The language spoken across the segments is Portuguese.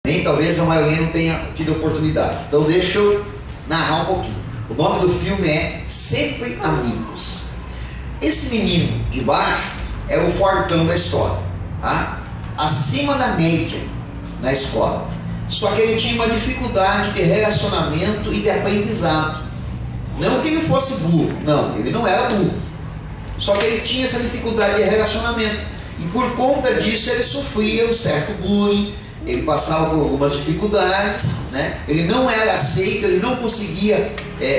Nem talvez a maioria não tenha tido oportunidade. Então deixa eu narrar um pouquinho. O nome do filme é Sempre Amigos. Esse menino de baixo é o fortão da história, tá? Acima da média na escola. Só que ele tinha uma dificuldade de relacionamento e de aprendizado. Não que ele fosse burro, não, ele não era burro. Só que ele tinha essa dificuldade de relacionamento. E por conta disso ele sofria um certo bullying, ele passava por algumas dificuldades, né? Ele não era aceito, ele não conseguia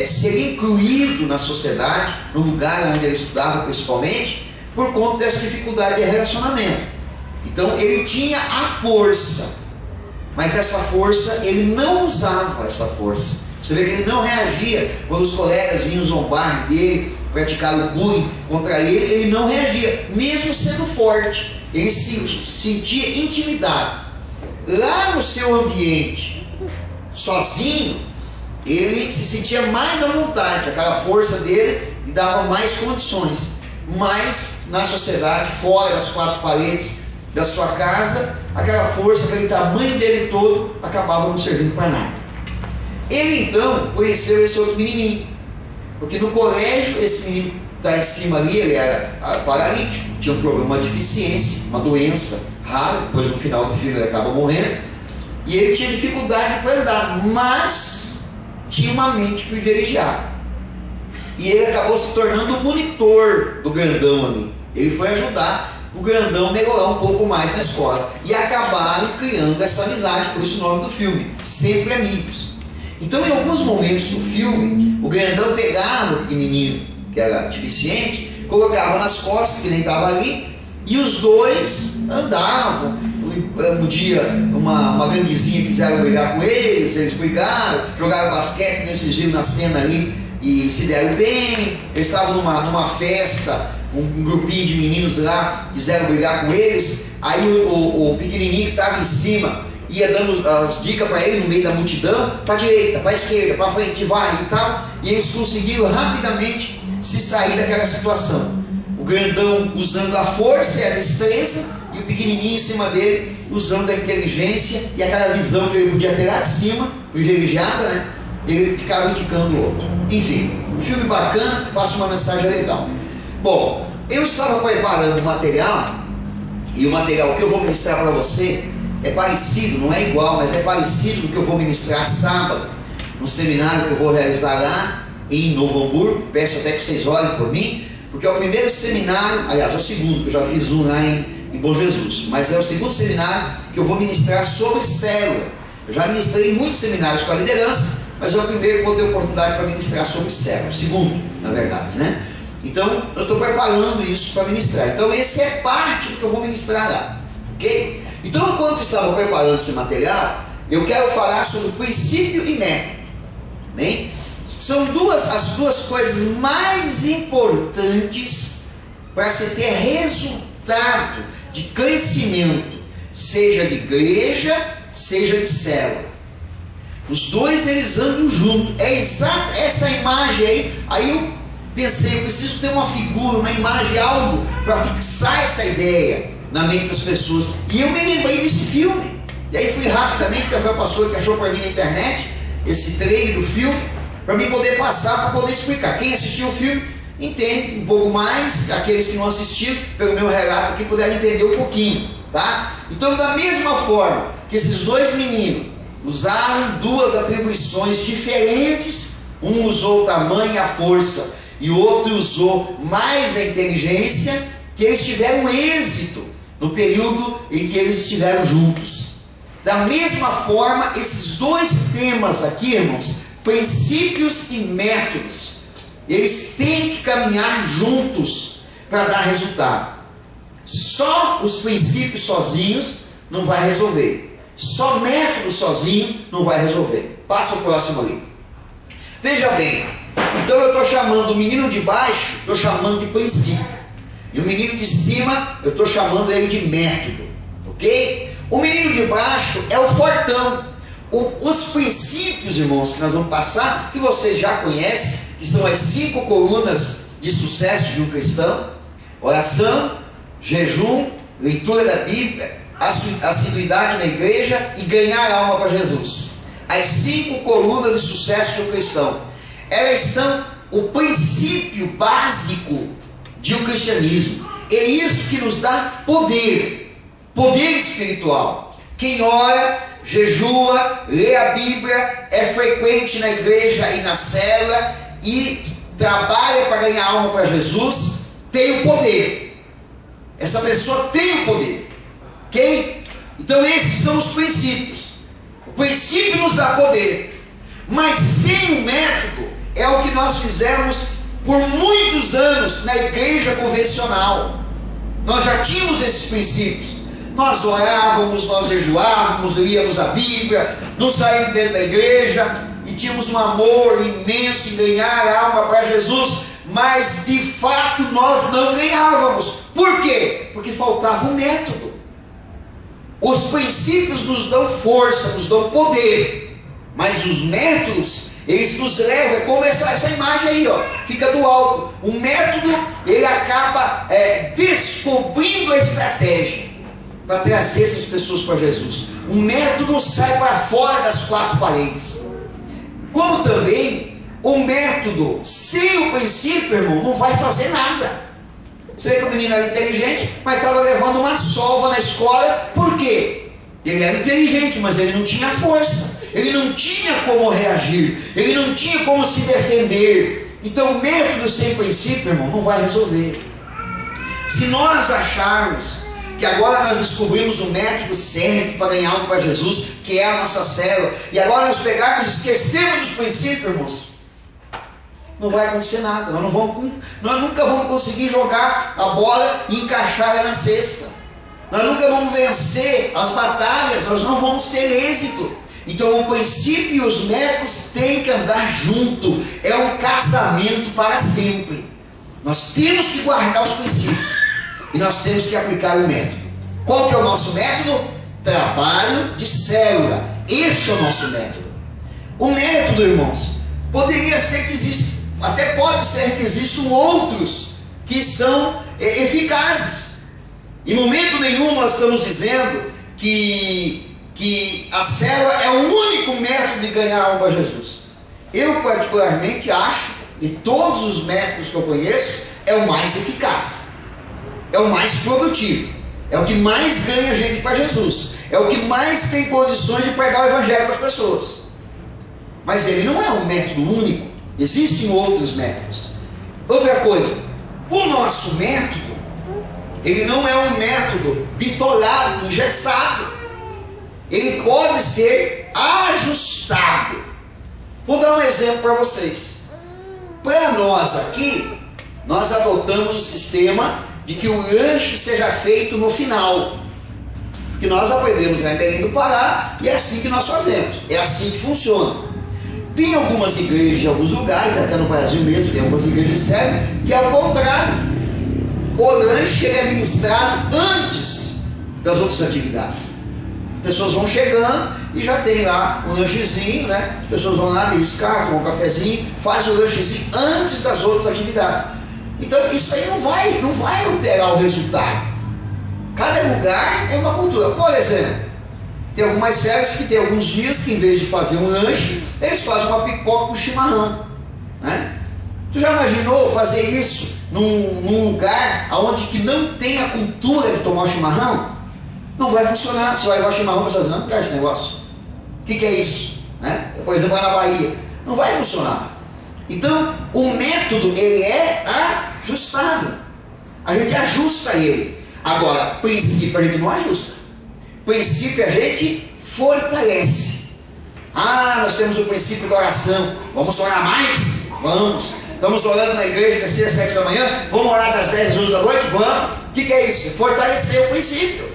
ser incluído na sociedade, no lugar onde ele estudava principalmente, por conta dessa dificuldade de relacionamento. Então ele tinha a força, mas essa força, ele não usava essa força. Você vê que ele não reagia quando os colegas vinham zombar dele, praticar o bullying contra ele, ele não reagia, mesmo sendo forte. Ele se sentia intimidado. Lá no seu ambiente, sozinho, ele se sentia mais à vontade, aquela força dele lhe dava mais condições. Mas na sociedade, fora das quatro paredes da sua casa, aquela força, aquele tamanho dele todo, acabava não servindo para nada. Ele então conheceu esse outro menininho, porque no colégio, esse menino que está em cima ali, ele era paralítico, tinha um problema, uma deficiência, uma doença rara, depois no final do filme ele acaba morrendo, e ele tinha dificuldade para andar, mas tinha uma mente privilegiada, e ele acabou se tornando o monitor do grandão ali. Ele foi ajudar o grandão a melhorar um pouco mais na escola, e acabaram criando essa amizade, por isso o nome do filme, Sempre Amigos. Então em alguns momentos do filme, o grandão pegava o pequenininho, que era deficiente, colocava nas costas, que nem estava ali, e os dois andavam. Um dia uma ganguezinha quiseram brigar com eles brigaram, jogaram basquete, como vocês viram na cena ali, e se deram bem. Eles estavam numa festa, um grupinho de meninos lá quiseram brigar com eles, aí o pequenininho que estava em cima ia dando as dicas para ele no meio da multidão, para a direita, para a esquerda, para frente, vai e tal, e eles conseguiram rapidamente se sair daquela situação. O grandão usando a força e a destreza, e o pequenininho em cima dele usando a inteligência e aquela visão que ele podia ter lá de cima, privilegiada, né? Ele ficava indicando o outro. Enfim, um filme bacana, passa uma mensagem legal. Bom, eu estava preparando o material, e o material que eu vou ministrar para você é parecido, não é igual, mas é parecido com o que eu vou ministrar sábado, no seminário que eu vou realizar lá em Novo Hamburgo. Peço até que vocês olhem por mim, porque é o primeiro seminário, aliás, é o segundo, que eu já fiz um lá em Bom Jesus, mas é o segundo seminário que eu vou ministrar sobre célula. Eu já ministrei muitos seminários para liderança, mas é o primeiro que eu vou ter oportunidade para ministrar sobre célula, o segundo, na verdade, né? Então, eu estou preparando isso para ministrar. Então, esse é parte do que eu vou ministrar lá, ok? Então, enquanto estava preparando esse material, eu quero falar sobre princípio e método. Bem? São as duas coisas mais importantes para se ter resultado de crescimento, seja de igreja, seja de célula. Os dois eles andam juntos. É exato essa imagem aí eu pensei, eu preciso ter uma figura, uma imagem, algo para fixar essa ideia na mente das pessoas. E eu me lembrei desse filme. E aí fui rapidamente, porque foi a pastora que achou para mim na internet esse trailer do filme, para mim poder passar, para poder explicar. Quem assistiu o filme entende um pouco mais, aqueles que não assistiram, pelo meu relato aqui, puderam entender um pouquinho, tá? Então, da mesma forma que esses dois meninos usaram duas atribuições diferentes, um usou o tamanho e a força, e o outro usou mais a inteligência, que eles tiveram êxito no período em que eles estiveram juntos. Da mesma forma, esses dois temas aqui, irmãos, princípios e métodos, eles têm que caminhar juntos para dar resultado. Só os princípios sozinhos não vai resolver. Só método sozinho não vai resolver. Passa o próximo ali. Veja bem, então eu estou chamando o menino de baixo, estou chamando de princípio. E o menino de cima, eu estou chamando ele de método. Ok? O menino de baixo é o fortão. Os princípios, irmãos, que nós vamos passar, que vocês já conhecem, que são as 5 colunas de sucesso de um cristão: oração, jejum, leitura da Bíblia, assiduidade na igreja e ganhar alma para Jesus. As 5 colunas de sucesso do cristão. Elas são o princípio básico de um cristianismo. É isso que nos dá poder. Poder espiritual. Quem ora, jejua, lê a Bíblia, é frequente na igreja e na célula e trabalha para ganhar alma para Jesus, tem o poder. Essa pessoa tem o poder. Ok? Então esses são os princípios. O princípio nos dá poder. Mas sem o método, é o que nós fizemos por muitos anos na igreja convencional. Nós já tínhamos esses princípios. Nós orávamos, nós jejuávamos, líamos a Bíblia, nos saímos dentro da igreja e tínhamos um amor imenso em ganhar alma para Jesus, mas de fato nós não ganhávamos. Por quê? Porque faltava um método. Os princípios nos dão força, nos dão poder, mas os métodos, eles nos levam, é como essa imagem aí, ó, fica do alto. O método, ele acaba descobrindo a estratégia para trazer essas pessoas para Jesus. O método sai para fora das 4 paredes. Como também o método sem o princípio, irmão, não vai fazer nada. Você vê que o menino era inteligente, mas estava levando uma sova na escola. Por quê? Ele era inteligente, mas ele não tinha força. Ele não tinha como reagir. Ele não tinha como se defender. Então o método sem princípio, irmão, não vai resolver. Se nós acharmos que agora nós descobrimos o método certo para ganhar algo para Jesus, que é a nossa célula, e agora nós pegarmos e esquecemos dos princípios, irmãos, não vai acontecer nada. Nós nunca vamos conseguir jogar a bola e encaixar ela na cesta. Nós nunca vamos vencer as batalhas, nós não vamos ter êxito. Então o princípio e os métodos têm que andar junto. É um casamento para sempre. Nós temos que guardar os princípios e nós temos que aplicar o método. Qual que é o nosso método? Trabalho de célula. Este é o nosso método. O método, irmãos, poderia ser que exista, até pode ser que existam outros que são eficazes. Em momento nenhum nós estamos dizendo que a célula é o único método de ganhar alma a Jesus. Eu particularmente acho, de todos os métodos que eu conheço, é o mais eficaz, é o mais produtivo, é o que mais ganha gente para Jesus, é o que mais tem condições de pregar o evangelho para as pessoas. Mas ele não é um método único, existem outros métodos. Outra coisa, o nosso método, ele não é um método bitolado, engessado. Ele pode ser ajustado. Vou dar um exemplo para vocês. Para nós aqui, nós adotamos o sistema de que o lanche seja feito no final. Que nós aprendemos lá em Belém do Pará, e é assim que nós fazemos. É assim que funciona. Tem algumas igrejas em alguns lugares, até no Brasil mesmo, tem algumas igrejas sérias, que é o contrário. O lanche é ministrado antes das outras atividades. As pessoas vão chegando e já tem lá um lanchezinho, né? As pessoas vão lá, beliscar, tomam um cafezinho, faz o lanchezinho antes das outras atividades. Então isso aí não vai alterar o resultado. Cada lugar é uma cultura. Por exemplo, tem algumas séries que tem alguns dias que, em vez de fazer um lanche, eles fazem uma pipoca com chimarrão, né? Tu já imaginou fazer isso num lugar onde que não tem a cultura de tomar o chimarrão? Não vai funcionar. Você vai levar o chimarrão para fazer, não quer esse negócio. O que é isso? Né? Por exemplo, vai na Bahia. Não vai funcionar. Então, o método, ele é ajustável. A gente ajusta ele. Agora, princípio a gente não ajusta. Princípio a gente fortalece. Nós temos o princípio da oração. Vamos orar mais? Vamos. Estamos orando na igreja das 6 às 7 da manhã. Vamos orar das 10 às 11 da noite? Vamos. O que é isso? Fortalecer o princípio.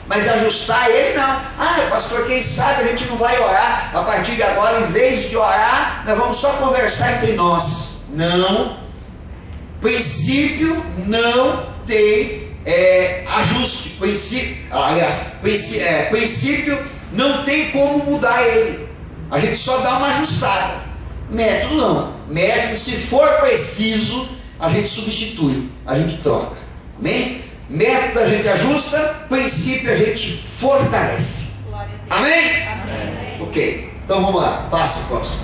Mas ajustar ele não. Pastor, quem sabe a gente não vai orar. A partir de agora, em vez de orar, nós vamos só conversar entre nós. Não. Princípio não tem ajuste. Princípio não tem como mudar ele. A gente só dá uma ajustada. Método não. Método, se for preciso, a gente substitui, a gente troca. Amém? método a gente ajusta, princípio a gente fortalece. Amém? Ok, então vamos lá, passa o próximo.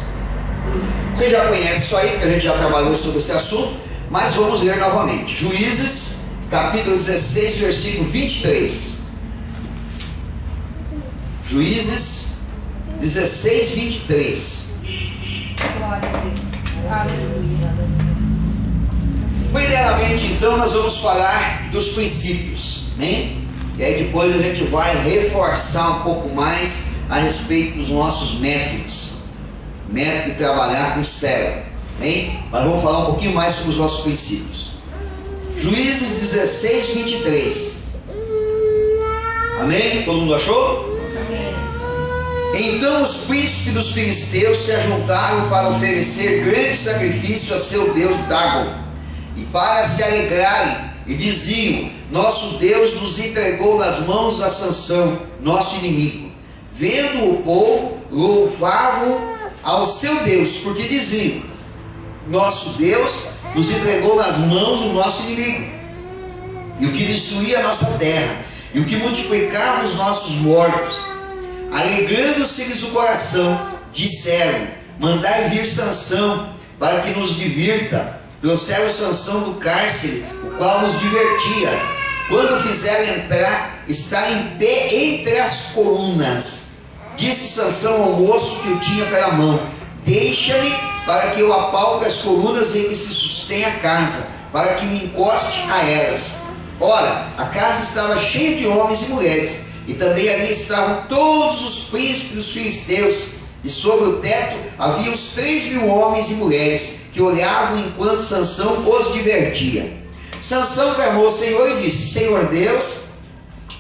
Você já conhece isso aí, porque a gente já trabalhou sobre esse assunto, mas vamos ler novamente. Juízes, capítulo 16, versículo 23. Juízes 16, 23. Glória a Deus. Aleluia. Primeiramente, então, nós vamos falar dos princípios, né? E aí depois a gente vai reforçar um pouco mais a respeito dos nossos métodos. Método de trabalhar com o cérebro, né? Mas vamos falar um pouquinho mais sobre os nossos princípios. Juízes 16, 23. Amém? Todo mundo achou? Então os príncipes dos filisteus se ajuntaram para oferecer grande sacrifício a seu Deus Dagon, e para se alegrarem, e diziam: nosso Deus nos entregou nas mãos a Sansão, nosso inimigo. Vendo o povo, louvavam ao seu Deus, porque diziam: nosso Deus nos entregou nas mãos o nosso inimigo, e o que destruía a nossa terra, e o que multiplicava os nossos mortos. Alegrando-se-lhes o coração, disseram: mandai vir Sansão, para que nos divirta. Trouxeram Sansão do cárcere, o qual nos divertia. Quando o fizeram entrar, está em pé entre as colunas. Disse Sansão ao moço que o tinha pela mão: deixa-me, para que eu apalpe as colunas em que se sustém a casa, para que me encoste a elas. Ora, a casa estava cheia de homens e mulheres, e também ali estavam todos os príncipes dos filisteus, e sobre o teto havia uns 3.000 homens e mulheres, que olhavam enquanto Sansão os divertia. Sansão clamou ao Senhor e disse: Senhor Deus,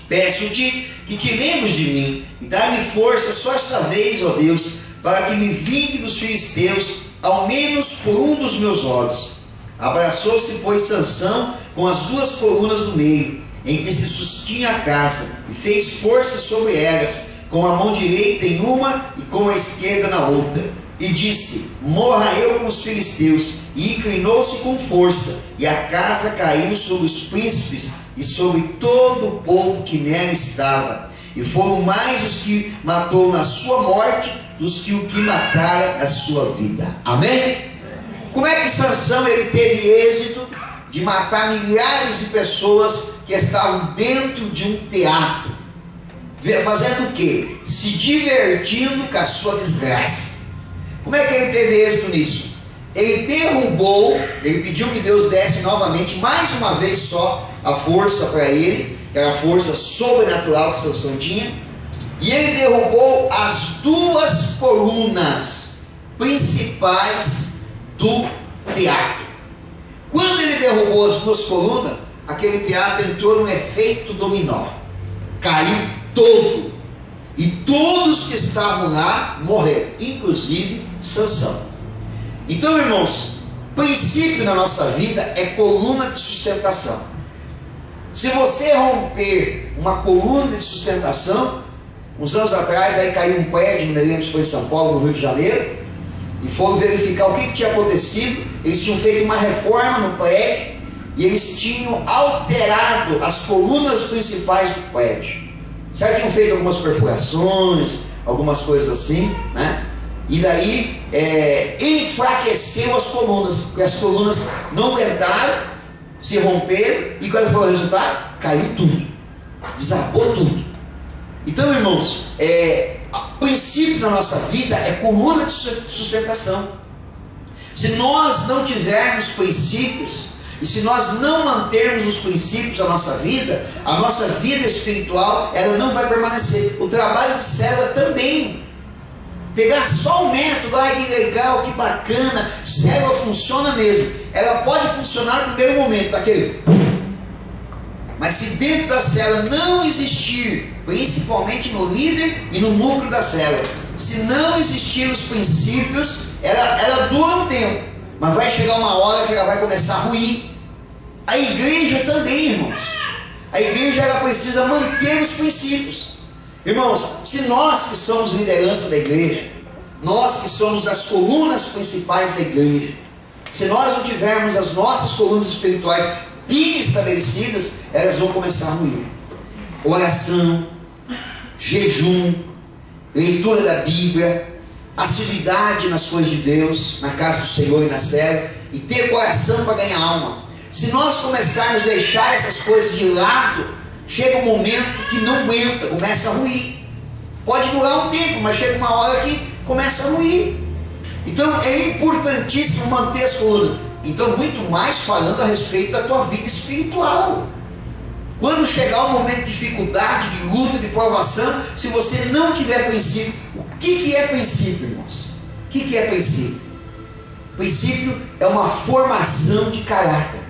peço-te que te lembres de mim, e dá-me força só esta vez, ó Deus, para que me vingue dos filisteus, ao menos por um dos meus olhos. Abraçou-se, pois, Sansão com as duas colunas do meio, em que se sustinha a casa, e fez força sobre elas, com a mão direita em uma e com a esquerda na outra. E disse: morra eu com os filisteus. E inclinou-se com força, e a casa caiu sobre os príncipes e sobre todo o povo que nela estava. E foram mais os que matou na sua morte dos que o que matara na sua vida. Amém? Como é que Sansão ele teve êxito de matar milhares de pessoas que estavam dentro de um teatro? Fazendo o quê? Se divertindo com a sua desgraça. Como é que ele teve êxito nisso? Ele derrubou, ele pediu que Deus desse novamente, mais uma vez só, a força para ele, que era a força sobrenatural que Sansão tinha, e ele derrubou as duas colunas principais do teatro. Quando ele derrubou as duas colunas, aquele teatro entrou num efeito dominó, caiu todo, e todos que estavam lá morreram, inclusive Sansão. Então, irmãos, princípio na nossa vida é coluna de sustentação. Se você romper uma coluna de sustentação, uns anos atrás aí caiu um prédio, não me lembro se foi em São Paulo, no Rio de Janeiro, e foram verificar o que tinha acontecido. Eles tinham feito uma reforma no prédio e eles tinham alterado as colunas principais do prédio. Já tinham feito algumas perfurações, algumas coisas assim, né? E daí enfraqueceu as colunas, porque as colunas não aguentaram, se romperam, e qual foi o resultado? Caiu tudo, desabou tudo. Então, irmãos, o princípio da nossa vida é coluna de sustentação. Se nós não tivermos princípios, e se nós não mantermos os princípios da nossa vida, a nossa vida espiritual ela não vai permanecer. O trabalho de célula também. Pegar só o método, que legal, que bacana, célula funciona mesmo. Ela pode funcionar no primeiro momento, daquele. Mas se dentro da célula não existir, principalmente no líder e no núcleo da célula, se não existir os princípios, ela dura um tempo, mas vai chegar uma hora que ela vai começar a ruir. A igreja também, irmãos. A igreja ela precisa manter os princípios. Irmãos, se nós que somos liderança da igreja, nós que somos as colunas principais da igreja, se nós não tivermos as nossas colunas espirituais bem estabelecidas, elas vão começar a ruir. Oração, jejum, leitura da Bíblia, assiduidade nas coisas de Deus, na casa do Senhor e na célula, e ter coração para ganhar alma. Se nós começarmos a deixar essas coisas de lado, chega um momento que não aguenta, começa a ruir. Pode durar um tempo, mas chega uma hora que começa a ruir. Então é importantíssimo manter as colunas. Então, muito mais falando a respeito da tua vida espiritual. Quando chegar um momento de dificuldade, de luta, de provação, se você não tiver princípio, o que é princípio, irmãos? O que é princípio? Princípio é uma formação de caráter.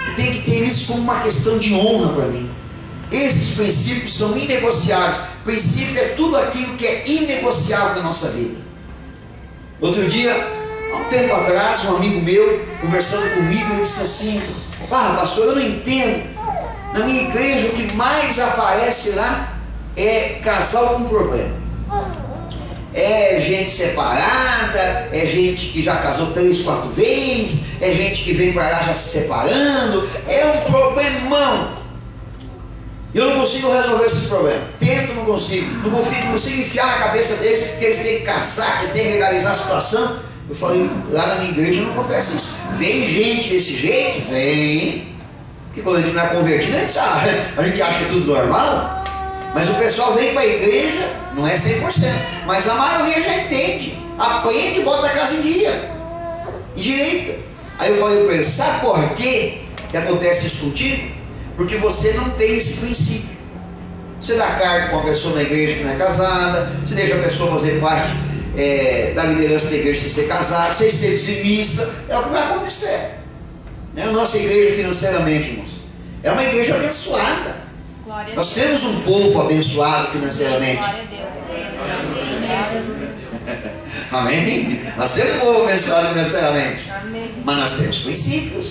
Eu tenho que ter isso como uma questão de honra para mim. Esses princípios são inegociáveis. Princípio é tudo aquilo que é inegociável da nossa vida. Outro dia, há um tempo atrás, um amigo meu, conversando comigo, ele disse assim: pastor, eu não entendo. Na minha igreja, o que mais aparece lá é casal com problema. É gente separada, é gente que já casou 3, 4 vezes, é gente que vem para lá já se separando. É um problemão. Eu não consigo resolver esses problemas. Tento, não consigo. Não consigo enfiar na cabeça deles que eles têm que casar, que eles têm que legalizar a situação. Eu falei, lá na minha igreja não acontece isso. Vem gente desse jeito? Vem. Porque quando a gente não é convertido, a gente sabe, a gente acha que é tudo normal. Mas o pessoal vem para a igreja, não é 100%, mas a maioria já entende, aprende e bota a casa em dia, direita. Aí eu falei para ele, sabe por quê que acontece isso contigo? Porque você não tem esse princípio. Você dá carta para uma pessoa na igreja que não é casada, você deixa a pessoa fazer parte da liderança da igreja sem ser casada, sem ser dizimista, é o que vai acontecer. A nossa igreja financeiramente, irmãos, é uma igreja abençoada. Nós temos um povo abençoado financeiramente. Amém? Nós temos um povo abençoado financeiramente. Mas nós temos princípios.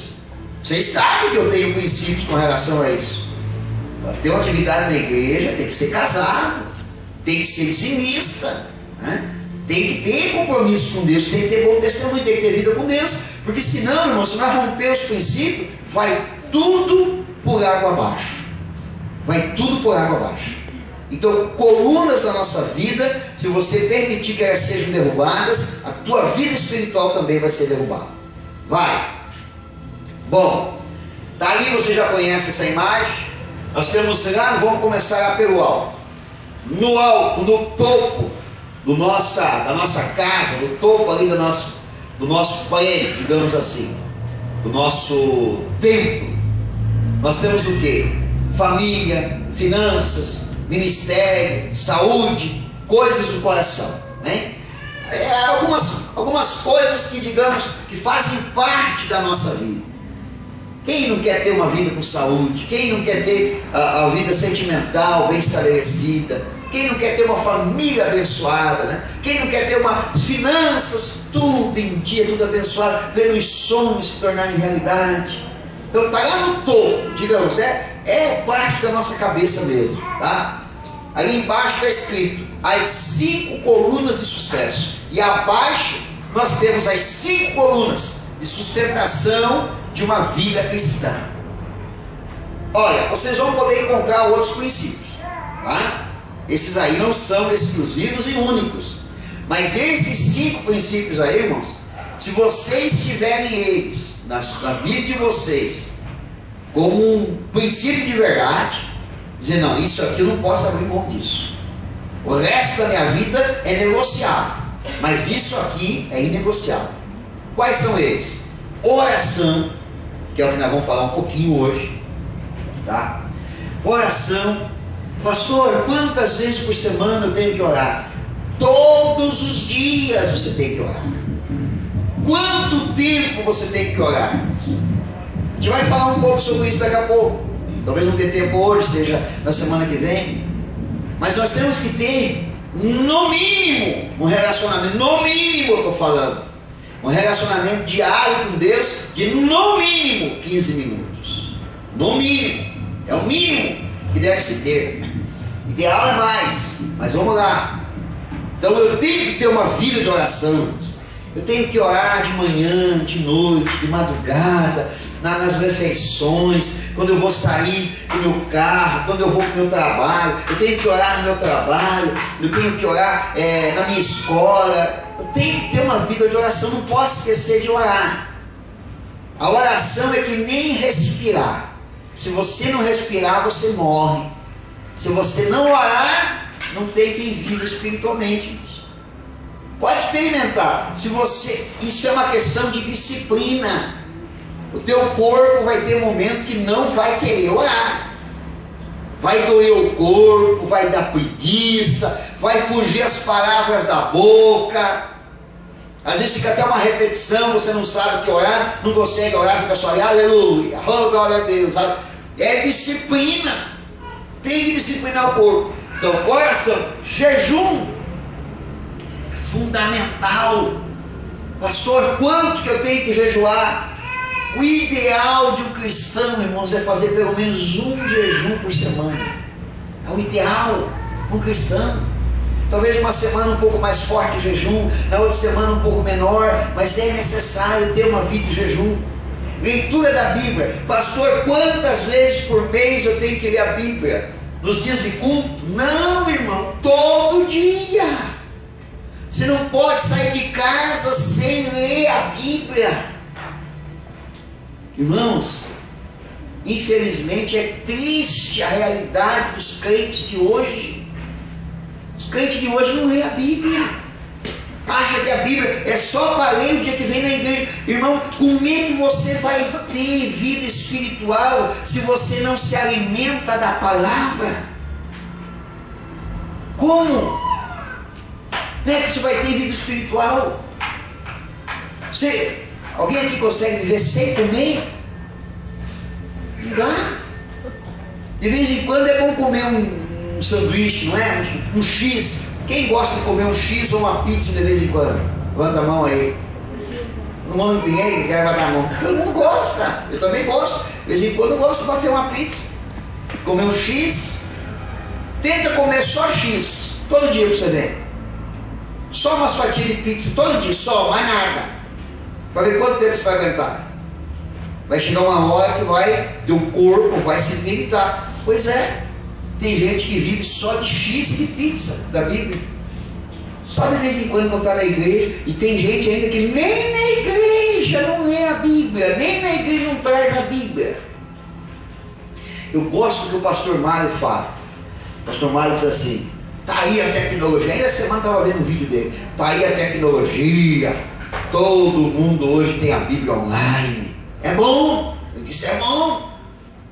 Vocês sabem que eu tenho princípios com relação a isso. Para ter uma atividade na igreja, tem que ser casado, tem que ser dizimista, né? Tem que ter compromisso com Deus, tem que ter bom testemunho, tem que ter vida com Deus. Porque senão, irmão, se nós romper os princípios, vai tudo por água abaixo. Vai tudo por água abaixo. Então, colunas da nossa vida, se você permitir que elas sejam derrubadas, a tua vida espiritual também vai ser derrubada. Vai. Bom, dali você já conhece essa imagem. Nós temos lá, vamos começar lá pelo alto. No alto, no topo da nossa casa, no topo ali do nosso prédio, digamos assim, do nosso templo, nós temos o quê? Família, finanças, ministério, saúde, coisas do coração, né? Algumas coisas que, digamos, que fazem parte da nossa vida. Quem não quer ter uma vida com saúde? Quem não quer ter a vida sentimental bem estabelecida? Quem não quer ter uma família abençoada, né? Quem não quer ter finanças tudo em dia, tudo abençoado, ver os sonhos se tornarem realidade? Então está lá no topo, digamos, é parte da nossa cabeça mesmo, tá? Aí embaixo está escrito as 5 colunas de sucesso, e abaixo nós temos as 5 colunas de sustentação de uma vida cristã. Olha, vocês vão poder encontrar outros princípios, tá? Esses aí não são exclusivos e únicos, mas esses 5 princípios aí, irmãos, se vocês tiverem eles na vida de vocês como um princípio de verdade, dizer, não, isso aqui eu não posso abrir mão disso, o resto da minha vida é negociável, mas isso aqui é inegociável. Quais são eles? Oração, que é o que nós vamos falar um pouquinho hoje, tá? Oração. Pastor, quantas vezes por semana eu tenho que orar? Todos os dias você tem que orar. Quanto tempo você tem que orar? A gente vai falar um pouco sobre isso daqui a pouco. Talvez não dê tempo hoje, seja na semana que vem. Mas nós temos que ter, no mínimo, um relacionamento. No mínimo eu estou falando. Um relacionamento diário com Deus de no mínimo 15 minutos. No mínimo. É o mínimo que deve se ter. Ideal é mais, mas vamos lá. Então eu tenho que ter uma vida de oração. Eu tenho que orar de manhã, de noite, de madrugada, nas refeições, quando eu vou sair do meu carro, quando eu vou para o meu trabalho. Eu tenho que orar no meu trabalho, eu tenho que orar na minha escola. Eu tenho que ter uma vida de oração, não posso esquecer de orar. A oração é que nem respirar. Se você não respirar, você morre. Se você não orar, não tem quem viva espiritualmente. Pode experimentar. Isso é uma questão de disciplina. O teu corpo vai ter momento que não vai querer orar. Vai doer o corpo, vai dar preguiça, vai fugir as palavras da boca. Às vezes fica até uma repetição, você não sabe o que orar, não consegue orar, fica só ali, aleluia, oh, glória a Deus. É disciplina. Tem que disciplinar o corpo. Então, oração, jejum, fundamental. Pastor, quanto que eu tenho que jejuar? O ideal de um cristão, irmãos, é fazer pelo menos um jejum por semana. É o ideal de um cristão. Talvez uma semana um pouco mais forte de jejum, na outra semana um pouco menor, mas é necessário ter uma vida de jejum. Leitura da Bíblia. Pastor, quantas vezes por mês eu tenho que ler a Bíblia? Nos dias de culto? Não, irmão, todo dia. Você não pode sair de casa sem ler a Bíblia. Irmãos, infelizmente é triste a realidade dos crentes de hoje. Os crentes de hoje não lêem a Bíblia. Acha que a Bíblia é só para ler o dia que vem na igreja. Irmão, como é que você vai ter vida espiritual se você não se alimenta da palavra? Como? Como é que você vai ter vida espiritual? Alguém aqui consegue viver sem comer? Não dá. De vez em quando é bom comer um sanduíche, não é? Um X. Quem gosta de comer um X ou uma pizza de vez em quando? Levanta a mão aí. Não tem ninguém que quer levantar a mão. Todo mundo gosta. Eu também gosto. De vez em quando eu gosto de bater uma pizza. Comer um X. Tenta comer só X. Todo dia para você ver. Só umas fatias de pizza. Todo dia. Só, mais nada. Para ver quanto tempo você vai aguentar. Vai chegar uma hora que teu corpo vai se debilitar. Pois é. Tem gente que vive só de X e de pizza da Bíblia. Só de vez em quando está na igreja. E tem gente ainda que nem na igreja não lê a Bíblia. Nem na igreja não traz a Bíblia. Eu gosto do que o pastor Mário fala. O pastor Mário diz assim: está aí a tecnologia. Ainda essa semana estava vendo um vídeo dele. Está aí a tecnologia. Todo mundo hoje tem a Bíblia online. É bom. Ele disse: é bom.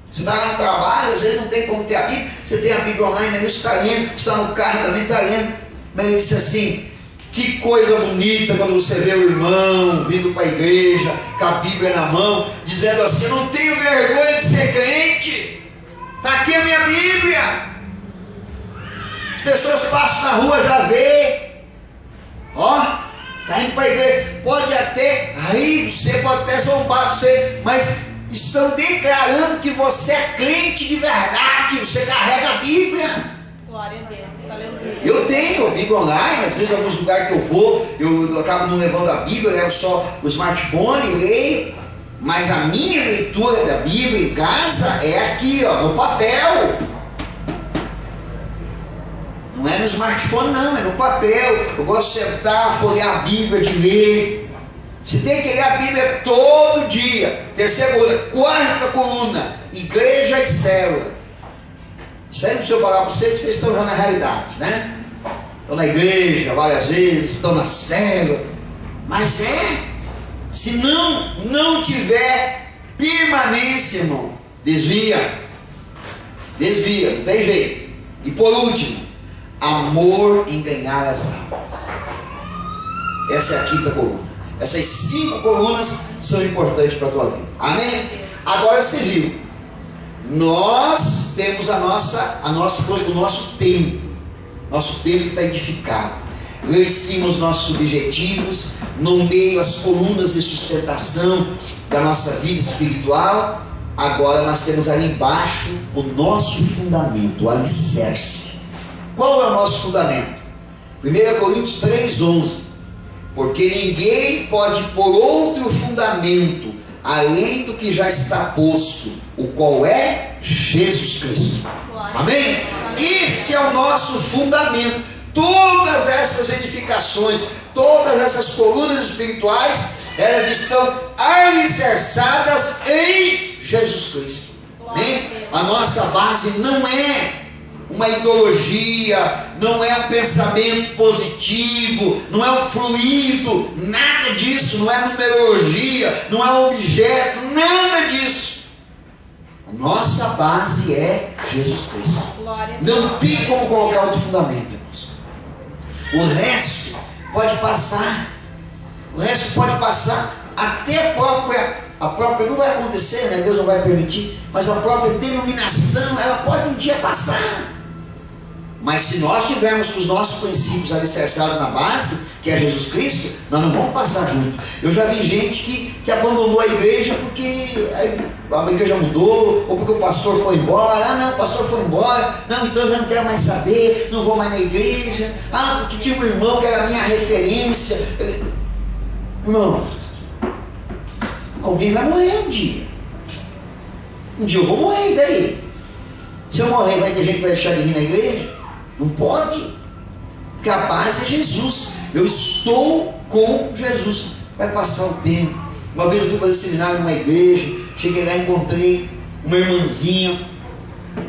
Você está lá no trabalho, às vezes não tem como ter a Bíblia. Você tem a Bíblia online, aí você está lendo. Você está no carro, também está lendo. Mas ele disse assim: que coisa bonita quando você vê o irmão vindo para a igreja com a Bíblia na mão, dizendo assim: eu não tenho vergonha de ser crente. Está aqui a minha Bíblia. As pessoas passam na rua, já vê. Ó, está indo para a igreja. Pode até rir de você, pode até zombar de você, mas estão declarando que você é crente de verdade. Você carrega a Bíblia. Glória a Deus, aleluia. Eu tenho a Bíblia online. Às vezes, em alguns lugares que eu vou, eu acabo não levando a Bíblia, eu levo só o smartphone, leio. Mas a minha leitura da Bíblia em casa é aqui, ó, no papel. Não é no smartphone, não, é no papel. Eu gosto de sentar, folhear a Bíblia, de ler. Você tem que ler a Bíblia todo dia. Terceira coluna, quarta coluna, igreja e célula. Isso aí não precisa falar para vocês, vocês estão já na realidade, né? Estão na igreja várias vezes, estão na célula. Mas se não tiver permanência, irmão, desvia, não tem jeito. E por último, amor em ganhar as almas. Essa é a quinta coluna. Essas 5 colunas são importantes para a tua vida. Amém? Agora você viu. Nós temos o nosso tempo. Nosso tempo está edificado. Lá em cima os nossos objetivos. No meio as colunas de sustentação da nossa vida espiritual. Agora nós temos ali embaixo o nosso fundamento, o alicerce. Qual é o nosso fundamento? 1 Coríntios 3:11. Porque ninguém pode pôr outro fundamento além do que já está posto, o qual é Jesus Cristo. Amém? Esse é o nosso fundamento. Todas essas edificações, todas essas colunas espirituais, elas estão alicerçadas em Jesus Cristo. Amém? A nossa base não é uma ideologia, não é um pensamento positivo, não é um fluido, nada disso, não é numerologia, não é um objeto, nada disso. A nossa base é Jesus Cristo. Não tem como colocar outro fundamento, irmãos. O resto pode passar. O resto pode passar. Até a própria não vai acontecer, né? Deus não vai permitir. Mas a própria denominação, ela pode um dia passar. Mas se nós tivermos os nossos princípios alicerçados na base, que é Jesus Cristo, nós não vamos passar junto. Eu já vi gente que abandonou a igreja porque a igreja mudou, ou porque o pastor foi embora. Ah, não, o pastor foi embora. Não, então eu já não quero mais saber, não vou mais na igreja. Ah, porque tinha um irmão que era a minha referência. Irmão, alguém vai morrer um dia. Um dia eu vou morrer, e daí? Se eu morrer, vai ter gente que vai deixar de vir na igreja? Não pode, porque a base é Jesus. Eu estou com Jesus. Vai passar o tempo. Uma vez eu fui fazer seminário numa igreja, cheguei lá e encontrei uma irmãzinha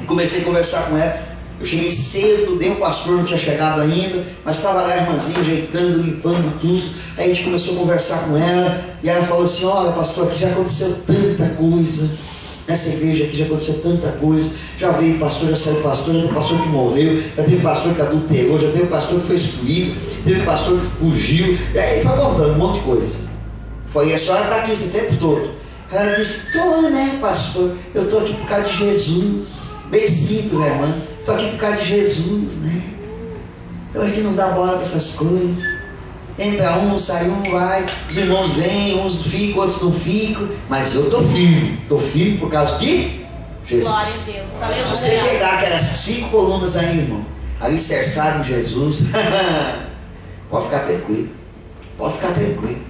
e comecei a conversar com ela. Eu cheguei cedo, o pastor não tinha chegado ainda, mas estava lá a irmãzinha ajeitando, limpando tudo. Aí a gente começou a conversar com ela e ela falou assim: olha, pastor, aqui já aconteceu tanta coisa. Nessa igreja aqui já aconteceu tanta coisa. Já veio pastor, já saiu pastor, já teve pastor que morreu, já teve pastor que adulterou, já teve pastor que foi excluído, teve pastor que fugiu. E aí foi contando um monte de coisa. Foi, a senhora está aqui esse tempo todo. Ela disse: estou, né, pastor? Eu estou aqui por causa de Jesus. Bem simples, né, irmã? Estou aqui por causa de Jesus, né? Então a gente não dá bola para essas coisas. Entra um, sai um, vai. Os irmãos vêm, uns ficam, outros não ficam. Mas eu estou firme por causa de Jesus. Glória a Deus. Aleluia. Se você pegar aquelas 5 colunas aí, irmão, alicerçado em Jesus, pode ficar tranquilo. Pode ficar tranquilo.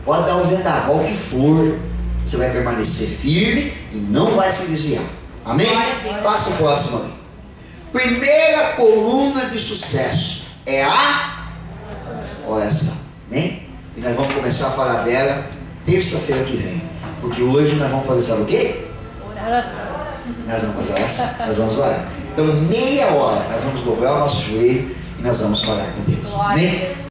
Pode dar um vendaval que for, você vai permanecer firme e não vai se desviar. Amém? Passa o próximo aí. Primeira coluna de sucesso é a oração. Amém? E nós vamos começar a falar dela terça-feira que vem. Porque hoje nós vamos fazer, sabe o quê? Oração. Nós vamos fazer oração. Nós vamos orar. Então, meia hora, nós vamos dobrar o nosso joelho e nós vamos falar com Deus. Amém?